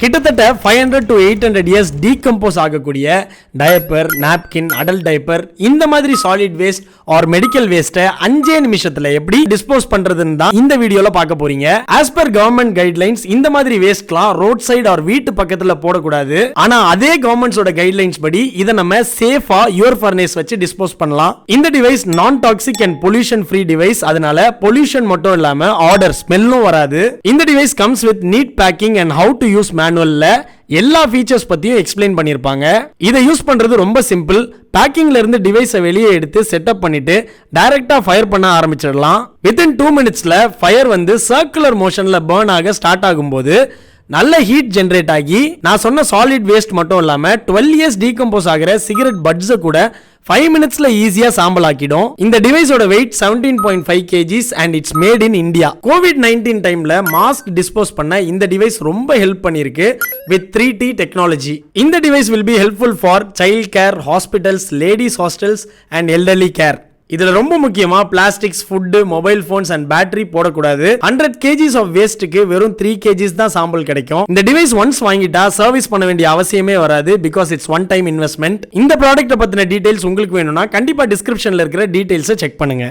கிட்டத்தட்ட 500 to 800 years decompose ஆகக்கூடிய diaper, napkin, adult diaper இந்த மாதிரி சாலிட் வேஸ்ட் ஆர் மெடிக்கல் வேஸ்ட்டை 5 நிமிஷத்துல எப்படி டிஸ்போஸ் பண்றதுன்னு தான் இந்த வீடியோல பார்க்க போறீங்க. ஆஸ் பர் கவர்மெண்ட் கைட்லைன்ஸ் இந்த மாதிரி வேஸ்ட்லாம் ரோட் சைடு ஆர் வீட்டு பக்கத்துல போடக்கூடாது. ஆனா அதே கவர்மெண்ட்ஸோட கைட்லைன்ஸ் படி இதை நம்ம சேஃபா யுவர் ஃபர்னேஸ் வச்சு டிஸ்போஸ் பண்ணலாம். இந்த டிவைஸ் நான் toxic and pollution free device. அதனால பொல்யூஷன் மட்டும் இல்லாம ஆர்டர் ஸ்மெல்லும் வராது. இந்த device comes with neat packing and how to use மேனுவல்ல எல்லா ஃபீச்சர்ஸ் பத்தியும் எக்ஸ்பிளைன் பண்ணிருப்பாங்க. இதை யூஸ் பண்றது ரொம்ப சிம்பிள். பேக்கிங்ல இருந்து டிவைஸை வெளியே எடுத்து செட்டப் பண்ணிட்டு டைரக்டா ஃபயர் பண்ண ஆரம்பிச்சிடலாம். வித்தின் 2 மினிட்ஸ்ல ஃபயர் வந்து சர்க்குலர் மோஷன்ல பர்ன் ஆக ஸ்டார்ட் ஆகும்போது நல்ல ஹீட் ஜெனரேட் ஆகி நான் சொன்ன சாலிட் வேஸ்ட் மட்டும் இல்லாம 12 இயர்ஸ் டீகம்போஸ் ஆகிற சிகரெட் பட்ஸ் கூட 5 மினிட்ஸ்ல ஈஸியா சாம்பல் ஆக்கிடும். இந்த டிவைஸோட wait 17.5 kgs and it's made in India. COVID-19 டைம்ல மாஸ்க் டிஸ்போஸ் பண்ண இந்த டிவைஸ் ரொம்ப ஹெல்ப் பண்ணிருக்கு with 3T டெக்னாலஜி. இந்த device will be helpful for child care, hospitals, ladies hostels and elderly care. இதுல ரொம்ப முக்கியமா plastics, food, mobile phones and battery போடக்கூடாது. 100 kgs ஆஃப் வேஸ்ட்டுக்கு வெறும் 3 kgs தான் சாம்பல் கிடைக்கும். இந்த டிவைஸ் ஒன்ஸ் வாங்கிட்டா சர்வீஸ் பண்ண வேண்டிய அவசியமே வராது. Because it's one time investment. இந்த ப்ராடக்ட்டை பத்தின டீடைல்ஸ் உங்களுக்கு வேணும்னா கண்டிப்பா டிஸ்கிரிப்ஷன்ல இருக்கிற டீடைல்ஸை செக் பண்ணுங்க.